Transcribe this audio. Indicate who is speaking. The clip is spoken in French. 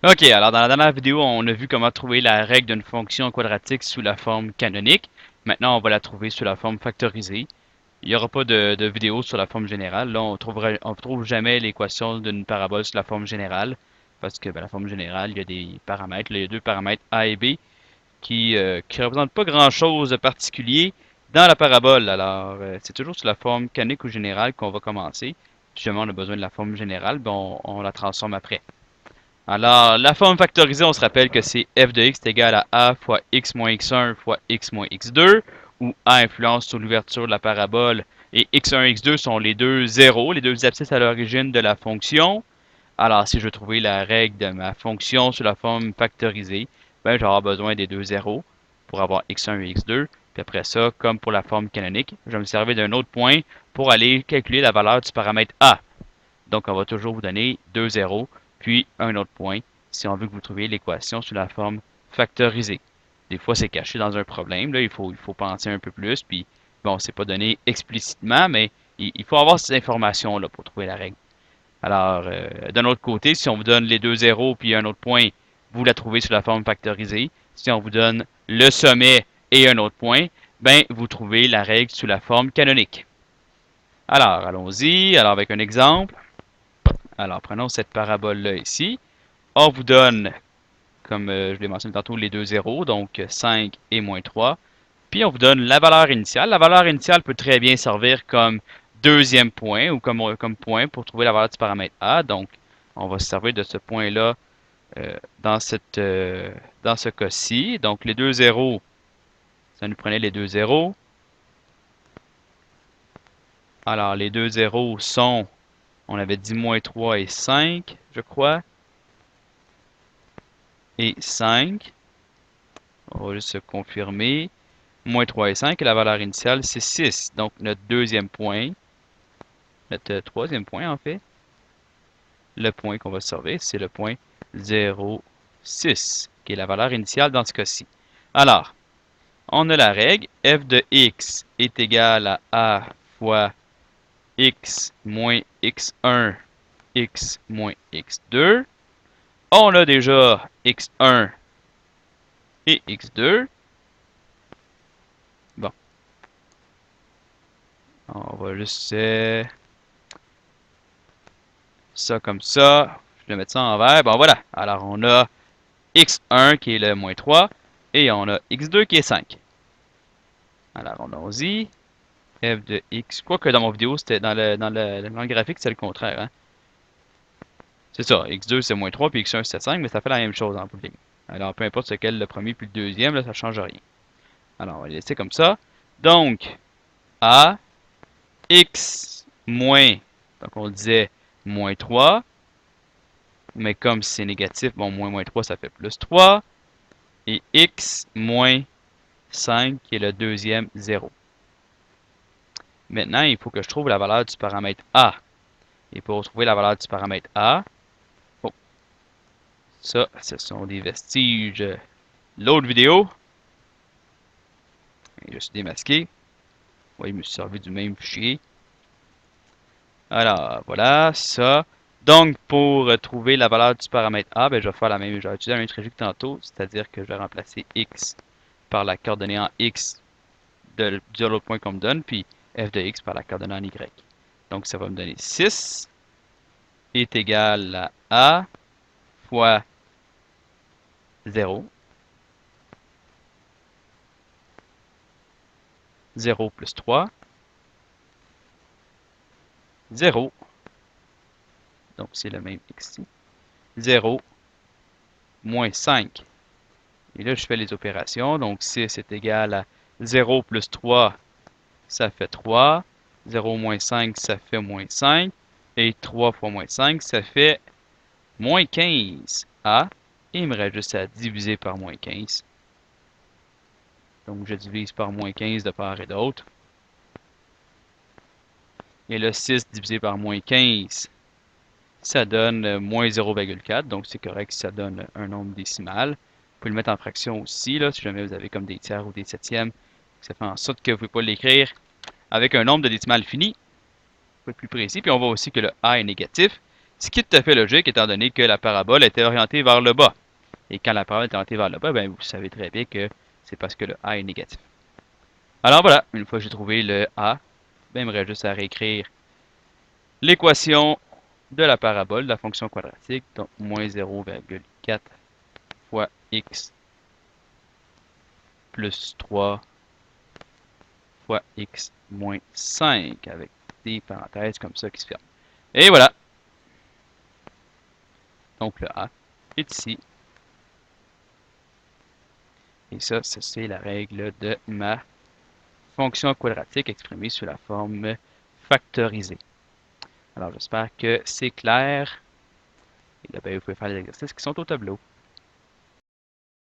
Speaker 1: Ok, alors dans la dernière vidéo, on a vu comment trouver la règle d'une fonction quadratique sous la forme canonique. Maintenant, on va la trouver sous la forme factorisée. Il n'y aura pas de vidéo sur la forme générale. Là, on trouve jamais l'équation d'une parabole sous la forme générale, parce que la forme générale, il y a des paramètres. Là, il y a deux paramètres A et B qui représentent pas grand-chose de particulier dans la parabole. Alors, c'est toujours sous la forme canonique ou générale qu'on va commencer. Si jamais on a besoin de la forme générale, on la transforme après. Alors, la forme factorisée, on se rappelle que c'est f de x est égal à a fois x moins x1 fois x moins x2, où a influence sur l'ouverture de la parabole et x1 et x2 sont les deux zéros, les deux abscisses à l'origine de la fonction. Alors, si je veux trouver la règle de ma fonction sous la forme factorisée, ben, je vais avoir besoin des deux zéros pour avoir x1 et x2. Puis après ça, comme pour la forme canonique, je vais me servir d'un autre point pour aller calculer la valeur du paramètre a. Donc, on va toujours vous donner deux zéros, puis un autre point, si on veut que vous trouviez l'équation sous la forme factorisée. Des fois, c'est caché dans un problème, là, il faut penser un peu plus, puis bon, c'est pas donné explicitement, mais il faut avoir ces informations-là pour trouver la règle. Alors, d'un autre côté, si on vous donne les deux zéros puis un autre point, vous la trouvez sous la forme factorisée. Si on vous donne le sommet et un autre point, ben, vous trouvez la règle sous la forme canonique. Alors, allons-y. Alors, avec un exemple. Alors, prenons cette parabole-là ici. On vous donne, comme je l'ai mentionné tantôt, les deux zéros, donc 5 et moins 3. Puis on vous donne la valeur initiale. La valeur initiale peut très bien servir comme deuxième point ou comme point pour trouver la valeur du paramètre A. Donc, on va se servir de ce point-là dans dans ce cas-ci. Donc, les deux zéros, ça nous prenait les deux zéros. Alors, les deux zéros sont, on avait dit moins 3 et 5, je crois, et 5. On va juste se confirmer. Moins 3 et 5, et la valeur initiale, c'est 6. Donc, notre deuxième point, notre troisième point, en fait, le point qu'on va servir, c'est le point 0,6, qui est la valeur initiale dans ce cas-ci. Alors, on a la règle, f de x est égal à a fois x moins x1, x moins x2. On a déjà x1 et x2. Bon, on va juste ça comme ça. Je vais mettre ça en vert. Bon, voilà. Alors, on a x1 qui est le moins 3 et on a x2 qui est 5. Alors, on y f de x. Quoique dans mon vidéo, c'était dans le graphique, c'est le contraire. Hein? C'est ça. X2, c'est moins 3 puis x1, c'est 5, mais ça fait la même chose en public. Alors, peu importe lequel, le premier puis le deuxième, là, ça ne change rien. Alors, on va les laisser comme ça. Donc, a x moins, donc on disait moins 3, mais comme c'est négatif, bon, moins 3, ça fait plus 3. Et x moins 5, qui est le deuxième 0. Maintenant, il faut que je trouve la valeur du paramètre a. Et pour trouver la valeur du paramètre a, oh, ça, ce sont des vestiges de l'autre vidéo. Et je suis démasqué. Oui, je me suis servi du même fichier. Alors, voilà, ça. Donc, pour trouver la valeur du paramètre a, ben, je vais faire la même, je vais utiliser la même stratégie que tantôt, c'est-à-dire que je vais remplacer x par la coordonnée en x de l'autre point qu'on me donne, puis f de x par la coordonnée en y. Donc, ça va me donner 6 est égal à a fois 0. 0 plus 3. 0. Donc, c'est le même ici. 0 moins 5. Et là, je fais les opérations. Donc, 6 est égal à 0 plus 3, ça fait 3. 0 moins 5, ça fait moins 5. Et 3 fois moins 5, ça fait moins 15. Ah, et il me reste juste à diviser par moins 15. Donc, je divise par moins 15 de part et d'autre. Et le 6 divisé par moins 15, ça donne moins 0,4. Donc, c'est correct si ça donne un nombre décimal. Vous pouvez le mettre en fraction aussi, là, si jamais vous avez comme des tiers ou des septièmes. Ça fait en sorte que vous ne pouvez pas l'écrire avec un nombre de décimales fini. Pour être plus précis. Puis, on voit aussi que le A est négatif. Ce qui est tout à fait logique, étant donné que la parabole était orientée vers le bas. Et quand la parabole est orientée vers le bas, ben, vous savez très bien que c'est parce que le A est négatif. Alors voilà, une fois que j'ai trouvé le A, ben, il me reste juste à réécrire l'équation de la parabole, de la fonction quadratique, donc moins 0,4 fois x plus 3 fois x moins 5, avec des parenthèses comme ça qui se ferment. Et voilà, donc le A est ici. Et ça, c'est la règle de ma fonction quadratique exprimée sous la forme factorisée. Alors, j'espère que c'est clair. Et là, ben, vous pouvez faire les exercices qui sont au tableau.